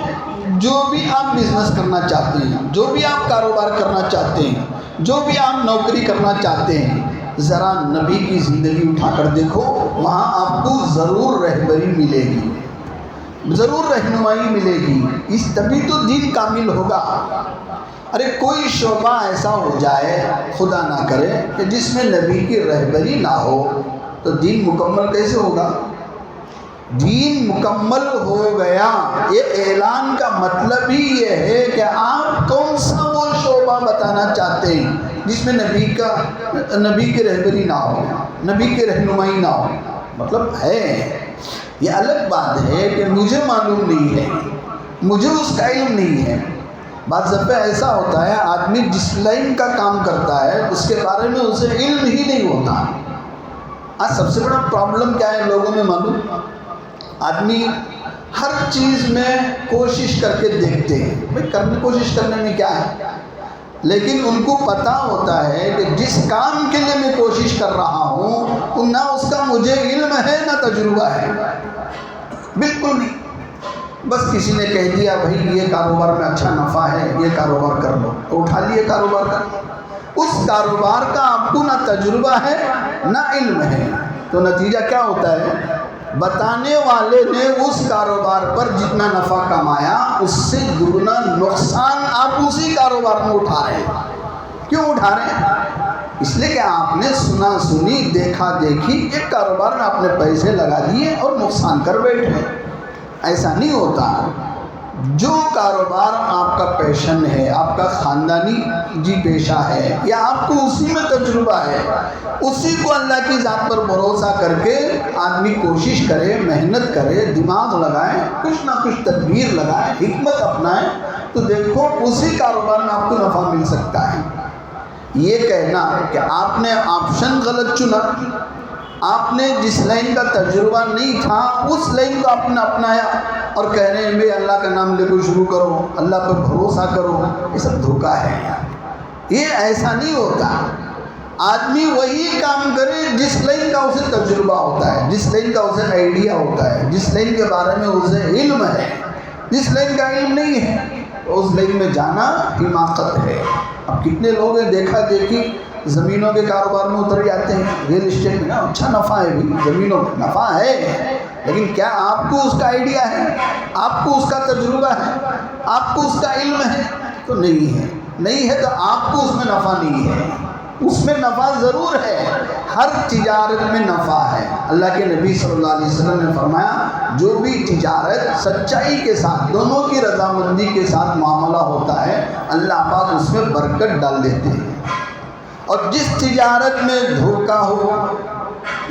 جو بھی آپ بزنس کرنا چاہتے ہیں، جو بھی آپ کاروبار کرنا چاہتے ہیں، جو بھی آپ نوکری کرنا چاہتے ہیں ذرا نبی کی زندگی اٹھا کر دیکھو، وہاں آپ کو ضرور رہبری ملے گی، ضرور رہنمائی ملے گی، اس تبھی تو دین کامل ہوگا۔ ارے کوئی شعبہ ایسا ہو جائے خدا نہ کرے کہ جس میں نبی کی رہبری نہ ہو تو دین مکمل کیسے ہوگا؟ دین مکمل ہو گیا، یہ اعلان کا مطلب ہی یہ ہے کہ آپ کون سا وہ شعبہ بتانا چاہتے ہیں جس میں نبی کی رہبری نہ ہو، نبی کی رہنمائی نہ ہو۔ مطلب ہے یہ الگ بات ہے کہ مجھے معلوم نہیں ہے، مجھے اس کا علم نہیں ہے۔ بعض دفعہ ایسا ہوتا ہے آدمی جس لائن کا کام کرتا ہے اس کے بارے میں اسے علم ہی نہیں ہوتا۔ آج سب سے بڑا پرابلم کیا ہے لوگوں میں معلوم؟ آدمی ہر چیز میں کوشش کر کے دیکھتے ہیں، بھائی کوشش کرنے میں کیا ہے، لیکن ان کو پتہ ہوتا ہے کہ جس کام کے لیے میں کوشش کر رہا ہوں نہ اس کا مجھے علم ہے نہ تجربہ ہے، بالکل نہیں۔ بس کسی نے کہہ دیا بھائی یہ کاروبار میں اچھا نفع ہے، یہ کاروبار کر لو، تو اٹھا لیے کاروبار کر لو۔ اس کاروبار کا آپ کو نہ تجربہ ہے نہ علم ہے، تو نتیجہ کیا ہوتا ہے؟ بتانے والے نے اس کاروبار پر جتنا نفع کمایا اس سے دگنا نقصان آپ اسی کاروبار میں اٹھا رہے ہیں۔ کیوں اٹھا رہے ہیں؟ اس لیے کہ آپ نے سنا سنی دیکھا دیکھی ایک کاروبار میں اپنے پیسے لگا دیے اور نقصان کر بیٹھے۔ ایسا نہیں ہوتا۔ جو کاروبار آپ کا پیشن ہے، آپ کا خاندانی پیشہ ہے، یا آپ کو اسی میں تجربہ ہے، اسی کو اللہ کی ذات پر بھروسہ کر کے آدمی کوشش کرے، محنت کرے، دماغ لگائے، کچھ نہ کچھ تدبیر لگائے، حکمت اپنائے، تو دیکھو اسی کاروبار میں آپ کو نفع مل سکتا ہے۔ یہ کہنا کہ آپ نے آپشن غلط چنا، آپ نے جس لائن کا تجربہ نہیں تھا اس لائن کو آپ نے اپنایا اور کہہ رہے ہیں بھائی اللہ کا نام لے کر شروع کرو، اللہ پر بھروسہ کرو، یہ سب دھوکہ ہے۔ یہ ایسا نہیں ہوتا۔ آدمی وہی کام کرے جس لائن کا اسے تجربہ ہوتا ہے، جس لائن کا اسے آئیڈیا ہوتا ہے، جس لائن کے بارے میں اسے علم ہے۔ جس لائن کا علم نہیں ہے تو اس لائن میں جانا حماقت ہے۔ اب کتنے لوگ ہیں دیکھا دیکھی زمینوں کے کاروبار میں اتر جاتے ہیں، ریل اسٹیٹ میں نا اچھا نفع ہے بھی، زمینوں میں نفع ہے، لیکن کیا آپ کو اس کا آئیڈیا ہے؟ آپ کو اس کا تجربہ ہے؟ آپ کو اس کا علم ہے؟ تو نہیں ہے۔ نہیں ہے تو آپ کو اس میں نفع نہیں ہے۔ اس میں نفع ضرور ہے، ہر تجارت میں نفع ہے۔ اللہ کے نبی صلی اللہ علیہ وسلم نے فرمایا جو بھی تجارت سچائی کے ساتھ، دونوں کی رضامندی کے ساتھ معاملہ ہوتا ہے، اللہ پاک اس میں برکت ڈال دیتے ہیں۔ اور جس تجارت میں دھوکہ ہو،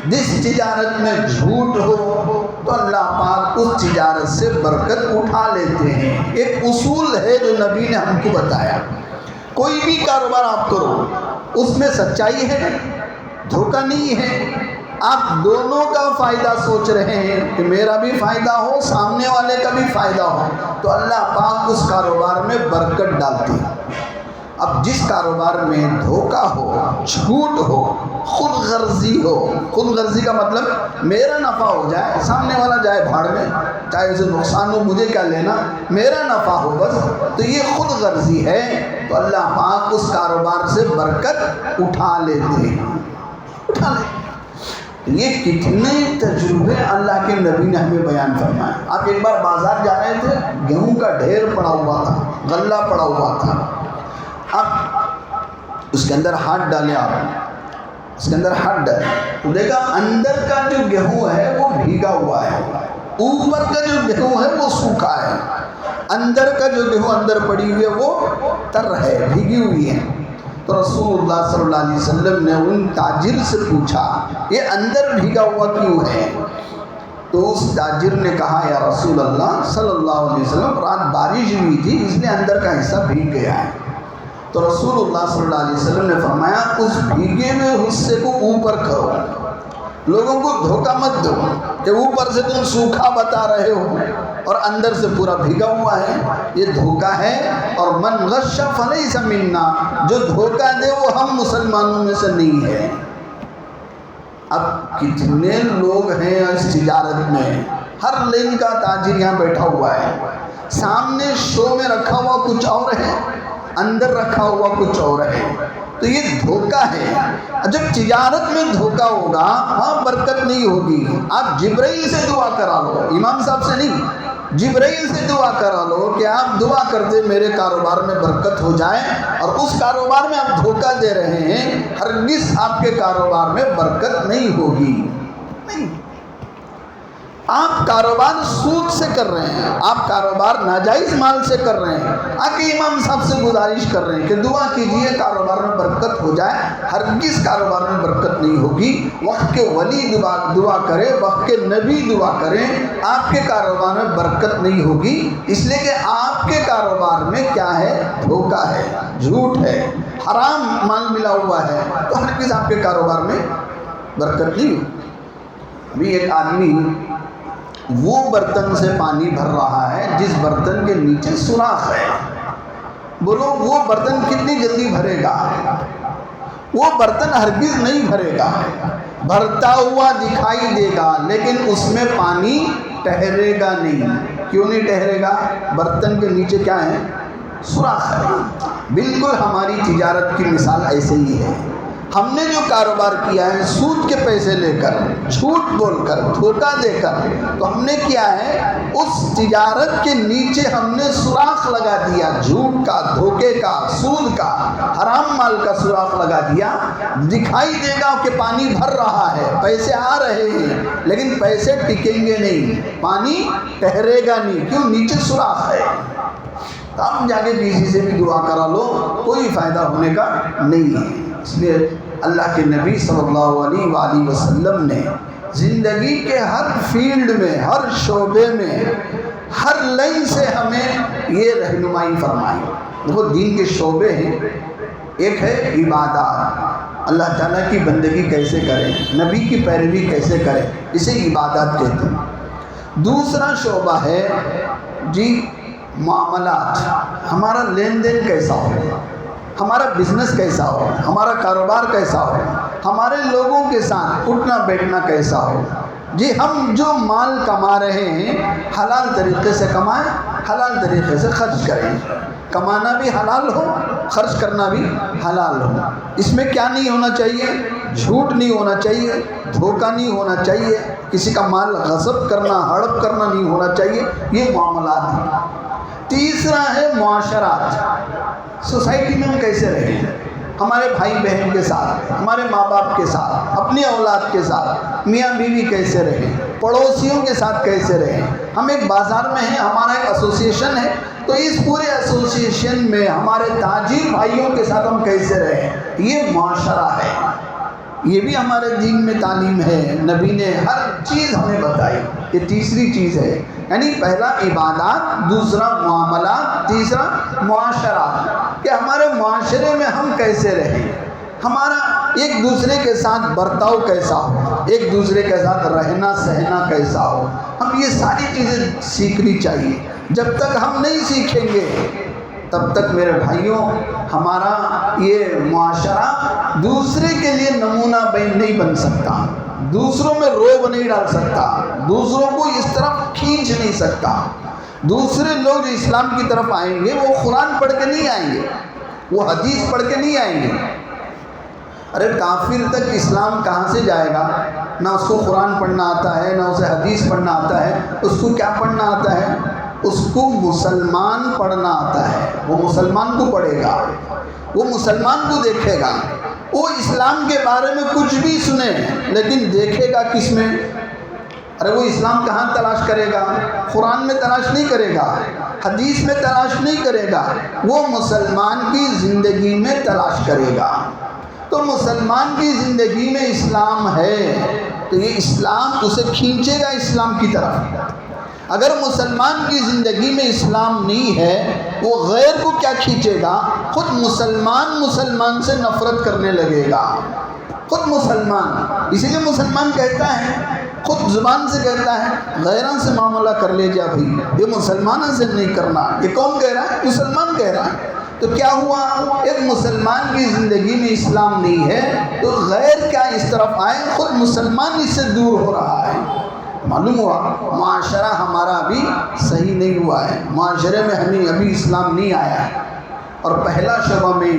جس تجارت میں جھوٹ ہو، تو اللہ پاک اس تجارت سے برکت اٹھا لیتے ہیں۔ ایک اصول ہے جو نبی نے ہم کو بتایا، کوئی بھی کاروبار آپ کرو اس میں سچائی ہے، دھوکہ نہیں ہے، آپ دونوں کا فائدہ سوچ رہے ہیں کہ میرا بھی فائدہ ہو، سامنے والے کا بھی فائدہ ہو، تو اللہ پاک اس کاروبار میں برکت ڈالتے ہیں۔ اب جس کاروبار میں دھوکہ ہو، جھوٹ ہو، خود غرضی ہو، خود غرضی کا مطلب میرا نفع ہو جائے، سامنے والا جائے بھاڑ میں، چاہے اسے نقصان ہو مجھے کیا لینا، میرا نفع ہو بس، تو یہ خود غرضی ہے، تو اللہ پاک اس کاروبار سے برکت اٹھا لیتے ہیں، اٹھا لیتے ہیں۔ یہ کتنے تجربے اللہ کے نبی نے ہمیں بیان فرمائے۔ آپ ایک بار بازار جا رہے تھے، گیہوں کا ڈھیر پڑا ہوا تھا، غلہ پڑا ہوا تھا، اب اس کے اندر ہاتھ ڈالے، آپ اس کے اندر ہاتھ ڈالے تو دیکھا اندر کا جو گیہوں ہے وہ بھیگا ہوا ہے، اوپر کا جو گیہوں ہے وہ سوکھا ہے، اندر کا جو گیہوں اندر پڑی ہوئی ہے وہ تر ہے، بھیگی ہوئی ہے۔ تو رسول اللہ صلی اللہ علیہ وسلم نے ان تاجر سے پوچھا یہ اندر بھیگا ہوا کیوں ہے؟ تو اس تاجر نے کہا یا رسول اللہ صلی اللہ علیہ وسلم رات بارش ہوئی تھی اس لیے اندر کا حصہ بھیگ گیا ہے۔ تو رسول اللہ صلی اللہ علیہ وسلم نے فرمایا اس بھیگے ہوئے حصے کو اوپر کرو، لوگوں کو دھوکہ مت دو کہ اوپر سے تم سوکھا بتا رہے ہو اور اندر سے پورا بھیگا ہوا ہے، یہ دھوکہ ہے۔ اور من غش فلیس منا، جو دھوکہ دے وہ ہم مسلمانوں میں سے نہیں ہے۔ اب کتنے لوگ ہیں اس تجارت میں، ہر لین کا تاجر یہاں بیٹھا ہوا ہے، سامنے شو میں رکھا ہوا کچھ اور ہے، اندر رکھا ہوا کچھ اور ہے۔ تو یہ دھوکہ ہے۔ جب تجارت میں دھوکہ ہوگا وہاں برکت نہیں ہوگی۔ آپ جبرائیل سے دعا کرا لو، امام صاحب سے نہیں، جبرائیل سے دعا کرا لو کہ آپ دعا کرتے میرے کاروبار میں برکت ہو جائے، اور اس کاروبار میں آپ دھوکہ دے رہے ہیں، ہرگز آپ کے کاروبار میں برکت نہیں ہوگی۔ نہیں، آپ کاروبار سود سے کر رہے ہیں، آپ کاروبار ناجائز مال سے کر رہے ہیں، آ کے امام صاحب سے گزارش کر رہے ہیں کہ دعا کیجئے کاروبار میں برکت ہو جائے، ہرگز کاروبار میں برکت نہیں ہوگی۔ وقت کے ولی دعا کرے، وقت کے نبی دعا کریں، آپ کے کاروبار میں برکت نہیں ہوگی، اس لیے کہ آپ کے کاروبار میں کیا ہے؟ دھوکہ ہے، جھوٹ ہے، حرام مال ملا ہوا ہے، تو ہرگز آپ کے کاروبار میں برکت نہیں ہوگی۔ ابھی ایک آدمی وہ برتن سے پانی بھر رہا ہے جس برتن کے نیچے سوراخ ہے، بولو وہ برتن کتنی جلدی بھرے گا؟ وہ برتن ہرگز نہیں بھرے گا، بھرتا ہوا دکھائی دے گا لیکن اس میں پانی ٹھہرے گا نہیں۔ کیوں نہیں ٹھہرے گا؟ برتن کے نیچے کیا ہے؟ سوراخ ہے۔ بالکل ہماری تجارت کی مثال ایسے ہی ہے۔ ہم نے جو کاروبار کیا ہے سود کے پیسے لے کر، جھوٹ بول کر، دھوکہ دے کر، تو ہم نے کیا ہے اس تجارت کے نیچے ہم نے سوراخ لگا دیا، جھوٹ کا، دھوکے کا، سود کا، حرام مال کا سوراخ لگا دیا۔ دکھائی دے گا کہ پانی بھر رہا ہے، پیسے آ رہے ہیں، لیکن پیسے ٹکیں گے نہیں، پانی ٹھہرے گا نہیں، کیوں؟ نیچے سوراخ ہے۔ اب جا کے کسی سے بھی دعا کرا لو، کوئی فائدہ ہونے کا نہیں ہے۔ اس لیے اللہ کے نبی صلی اللہ علیہ وآلہ وسلم نے زندگی کے ہر فیلڈ میں، ہر شعبے میں، ہر لائن سے ہمیں یہ رہنمائی فرمائی۔ وہ دین کے شعبے ہیں، ایک ہے عبادات، اللہ تعالیٰ کی بندگی کیسے کریں، نبی کی پیروی کیسے کریں، اسے عبادات کہتے ہیں۔ دوسرا شعبہ ہے جی معاملات، ہمارا لین دین کیسا ہو، ہمارا بزنس کیسا ہو، ہمارا کاروبار کیسا ہو، ہمارے لوگوں کے ساتھ اٹھنا بیٹھنا کیسا ہو۔ جی ہم جو مال کما رہے ہیں حلال طریقے سے کمائیں، حلال طریقے سے خرچ کریں، کمانا بھی حلال ہو، خرچ کرنا بھی حلال ہو۔ اس میں کیا نہیں ہونا چاہیے؟ جھوٹ نہیں ہونا چاہیے، دھوکہ نہیں ہونا چاہیے، کسی کا مال غصب کرنا، ہڑپ کرنا نہیں ہونا چاہیے۔ یہ معاملات ہیں۔ تیسرا ہے معاشرات، سوسائٹی میں ہم کیسے رہیں، ہمارے بھائی بہن کے ساتھ، ہمارے ماں باپ کے ساتھ، اپنی اولاد کے ساتھ، میاں بیوی کیسے رہیں، پڑوسیوں کے ساتھ کیسے رہیں۔ ہم ایک بازار میں ہیں، ہمارا ایک ایسوسیشن ہے، تو اس پورے ایسوسیشن میں ہمارے تاجر بھائیوں کے ساتھ ہم کیسے رہیں، یہ معاشرہ ہے۔ یہ بھی ہمارے دین میں تعلیم ہے، نبی نے ہر چیز ہمیں بتائی۔ یہ تیسری چیز ہے، یعنی پہلا عبادات، دوسرا معاملات، تیسرا معاشرات، کہ ہمارے معاشرے میں ہم کیسے رہیں، ہمارا ایک دوسرے کے ساتھ برتاؤ کیسا ہو، ایک دوسرے کے ساتھ رہنا سہنا کیسا ہو۔ ہم یہ ساری چیزیں سیکھنی چاہیے۔ جب تک ہم نہیں سیکھیں گے تب تک میرے بھائیوں ہمارا یہ معاشرہ دوسرے کے لیے نمونہ نہیں بن سکتا، دوسروں میں روب نہیں ڈال سکتا، دوسروں کو اس طرف کھینچ نہیں سکتا۔ دوسرے لوگ جو اسلام کی طرف آئیں گے وہ قرآن پڑھ کے نہیں آئیں گے، وہ حدیث پڑھ کے نہیں آئیں گے۔ ارے کافر تک اسلام کہاں سے جائے گا؟ نہ اس کو قرآن پڑھنا آتا ہے، نہ اسے حدیث پڑھنا آتا ہے۔ اس کو کیا پڑھنا آتا ہے؟ اس کو مسلمان پڑھنا آتا ہے۔ وہ مسلمان کو پڑھے گا، وہ مسلمان کو دیکھے گا، وہ اسلام کے بارے میں کچھ بھی سنے لیکن دیکھے گا کس میں؟ ارے وہ اسلام کہاں تلاش کرے گا؟ قرآن میں تلاش نہیں کرے گا، حدیث میں تلاش نہیں کرے گا، وہ مسلمان کی زندگی میں تلاش کرے گا۔ تو مسلمان کی زندگی میں اسلام ہے تو یہ اسلام اسے کھینچے گا اسلام کی طرف۔ اگر مسلمان کی زندگی میں اسلام نہیں ہے وہ غیر کو کیا کھینچے گا؟ خود مسلمان سے نفرت کرنے لگے گا، خود مسلمان۔ اسی لیے مسلمان کہتا ہے، خود زبان سے کہتا ہے غیروں سے معاملہ کر لے جا بھائی، یہ مسلمانوں سے نہیں کرنا۔ یہ کون کہہ رہا ہے؟ مسلمان کہہ رہا ہے۔ تو کیا ہوا؟ ایک مسلمان کی زندگی میں اسلام نہیں ہے تو غیر کیا اس طرف آئے؟ خود مسلمان اس سے دور ہو رہا ہے۔ معلوم ہوا معاشرہ ہمارا ابھی صحیح نہیں ہوا ہے، معاشرے میں ہمیں ابھی اسلام نہیں آیا ہے۔ اور پہلا شعبہ میں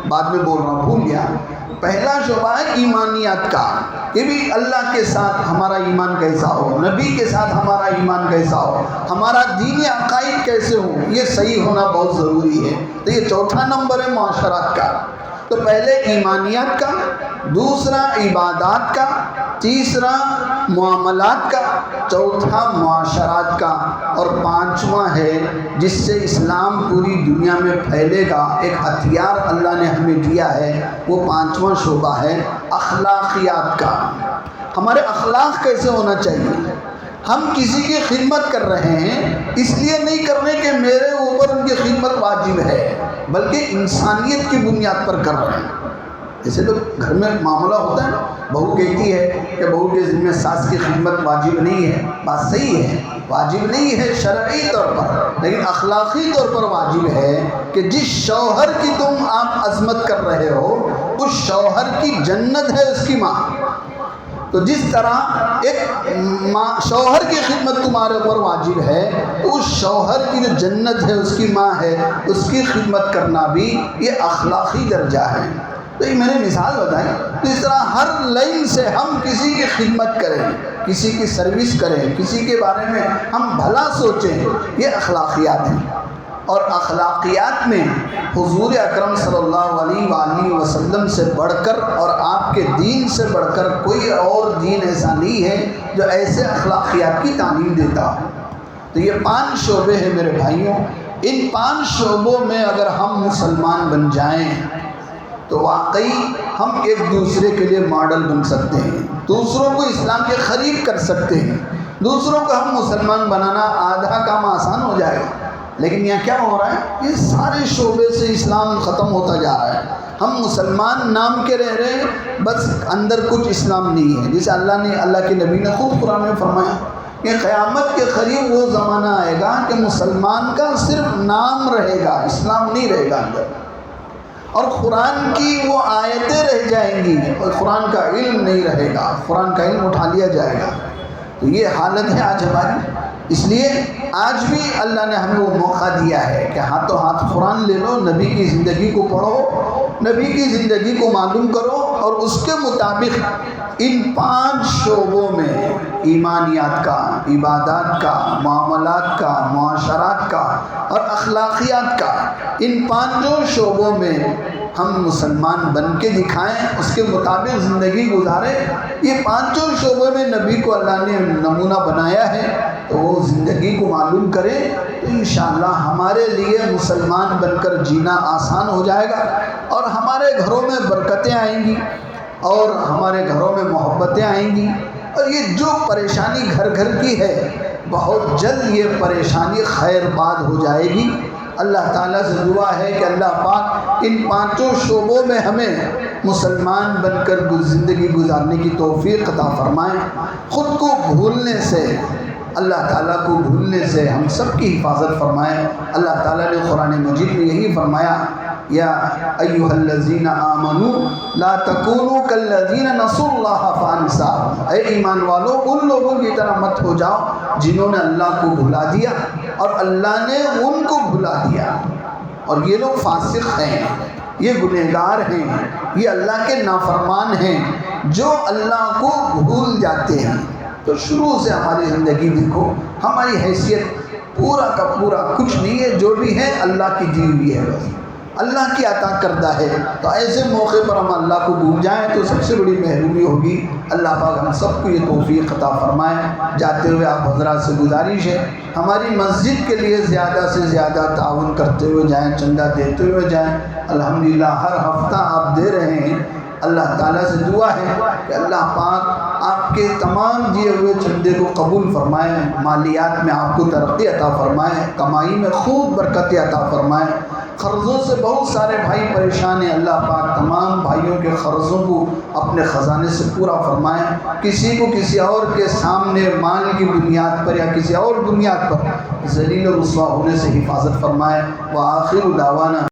بعد میں بول رہا ہوں، بھول گیا، پہلا شعبہ ہے ایمانیات کا، کہ بھی اللہ کے ساتھ ہمارا ایمان کیسا ہو، نبی کے ساتھ ہمارا ایمان کیسا ہو، ہمارا دینی عقائد کیسے ہو، یہ صحیح ہونا بہت ضروری ہے۔ تو یہ چوتھا نمبر ہے معاشرات کا۔ تو پہلے ایمانیات کا، دوسرا عبادات کا، تیسرا معاملات کا، چوتھا معاشرات کا، اور پانچواں ہے جس سے اسلام پوری دنیا میں پھیلے گا، ایک ہتھیار اللہ نے ہمیں دیا ہے، وہ پانچواں شعبہ ہے اخلاقیات کا۔ ہمارے اخلاق کیسے ہونا چاہیے؟ ہم کسی کی خدمت کر رہے ہیں اس لیے نہیں کر رہے کہ میرے اوپر ان کی خدمت واجب ہے، بلکہ انسانیت کی بنیاد پر کر رہے ہیں۔ جیسے لوگ گھر میں معاملہ ہوتا ہے نا، بہو کہتی ہے کہ بہو کے ذمہ ساس کی خدمت واجب نہیں ہے، بات صحیح ہے، واجب نہیں ہے شرعی طور پر، لیکن اخلاقی طور پر واجب ہے کہ جس شوہر کی تم آپ عظمت کر رہے ہو، اس شوہر کی جنت ہے اس کی ماں۔ تو جس طرح ایک شوہر کی خدمت تمہارے اوپر واجب ہے، تو اس شوہر کی جو جنت ہے اس کی ماں ہے، اس کی خدمت کرنا بھی یہ اخلاقی درجہ ہے۔ تو یہ میں نے مثال بتائی، تو اس طرح ہر لائن سے ہم کسی کی خدمت کریں، کسی کی سروس کریں، کسی کے بارے میں ہم بھلا سوچیں، یہ اخلاقیات ہیں۔ اور اخلاقیات میں حضور اکرم صلی اللہ علیہ وآلہ وسلم سے بڑھ کر اور آپ کے دین سے بڑھ کر کوئی اور دین ایسا نہیں ہے جو ایسے اخلاقیات کی تعلیم دیتا ہو۔ تو یہ 5 شعبے ہیں میرے بھائیوں، ان 5 شعبوں میں اگر ہم مسلمان بن جائیں تو واقعی ہم ایک دوسرے کے لیے ماڈل بن سکتے ہیں، دوسروں کو اسلام کے قریب کر سکتے ہیں، دوسروں کو ہم مسلمان بنانا آدھا کام آسان ہو جائے گا۔ لیکن یہاں کیا ہو رہا ہے؟ یہ سارے شعبے سے اسلام ختم ہوتا جا رہا ہے۔ ہم مسلمان نام کے رہ رہے ہیں، بس اندر کچھ اسلام نہیں ہے۔ جیسے اللہ کے نبی نے خوب قرآن میں فرمایا کہ قیامت کے قریب وہ زمانہ آئے گا کہ مسلمان کا صرف نام رہے گا، اسلام نہیں رہے گا اندر، اور قرآن کی وہ آیتیں رہ جائیں گی اور قرآن کا علم نہیں رہے گا، قرآن کا علم اٹھا لیا جائے گا۔ تو یہ حالت ہے آج ہماری۔ اس لیے آج بھی اللہ نے ہمیں وہ موقع دیا ہے کہ ہاتھوں ہاتھ قرآن لے لو، نبی کی زندگی کو پڑھو، نبی کی زندگی کو معلوم کرو، اور اس کے مطابق ان 5 شعبوں میں ایمانیات کا، عبادات کا، معاملات کا، معاشرات کا اور اخلاقیات کا، ان 5 شعبوں میں ہم مسلمان بن کے دکھائیں، اس کے مطابق زندگی گزاریں۔ یہ 5 شعبوں میں نبی کو اللہ نے نمونہ بنایا ہے، تو وہ زندگی کو معلوم کریں تو انشاءاللہ ہمارے لیے مسلمان بن کر جینا آسان ہو جائے گا، اور ہمارے گھروں میں برکتیں آئیں گی، اور ہمارے گھروں میں محبتیں آئیں گی، اور یہ جو پریشانی گھر گھر کی ہے بہت جلد یہ پریشانی خیر باد ہو جائے گی۔ اللہ تعالیٰ سے دعا ہے کہ اللہ پاک ان 5 شعبوں میں ہمیں مسلمان بن کر زندگی گزارنے کی توفیق عطا فرمائے۔ خود کو بھولنے سے، اللہ تعالیٰ کو بھولنے سے ہم سب کی حفاظت فرمائے۔ اللہ تعالیٰ نے قرآن مجید میں یہی فرمایا، یا ایھا الذین آمنوا لا تکونوا کالذین نسوا اللہ فانساہم، اے ایمان والو ان لوگوں کی طرح مت ہو جاؤ جنہوں نے اللہ کو بھلا دیا اور اللہ نے ان کو بھلا دیا۔ اور یہ لوگ فاسق ہیں، یہ گنہگار ہیں، یہ اللہ کے نافرمان ہیں جو اللہ کو بھول جاتے ہیں۔ تو شروع سے ہماری زندگی دیکھو، ہماری حیثیت پورا کا پورا کچھ نہیں ہے، جو بھی ہے اللہ کی دی ہوئی ہے، بس اللہ کی عطا کردہ ہے۔ تو ایسے موقع پر ہم اللہ کو بھول جائیں تو سب سے بڑی محرومی ہوگی۔ اللہ پاک ہم سب کو یہ توفیق عطا فرمائے۔ جاتے ہوئے آپ حضرات سے گزارش ہے، ہماری مسجد کے لیے زیادہ سے زیادہ تعاون کرتے ہوئے جائیں، چندہ دیتے ہوئے جائیں۔ الحمدللہ ہر ہفتہ آپ دے رہے ہیں۔ اللہ تعالیٰ سے دعا ہے کہ اللہ پاک آپ کے تمام دیے ہوئے چندے کو قبول فرمائیں، مالیات میں آپ کو ترقی عطا فرمائیں، کمائی میں خوب برکت عطا فرمائیں۔ قرضوں سے بہت سارے بھائی پریشان ہیں، اللہ پاک تمام بھائیوں کے قرضوں کو اپنے خزانے سے پورا فرمائیں۔ کسی کو کسی اور کے سامنے مال کی بنیاد پر یا کسی اور بنیاد پر ذلیل و رسوا ہونے سے حفاظت فرمائیں۔ وآخر دعوانا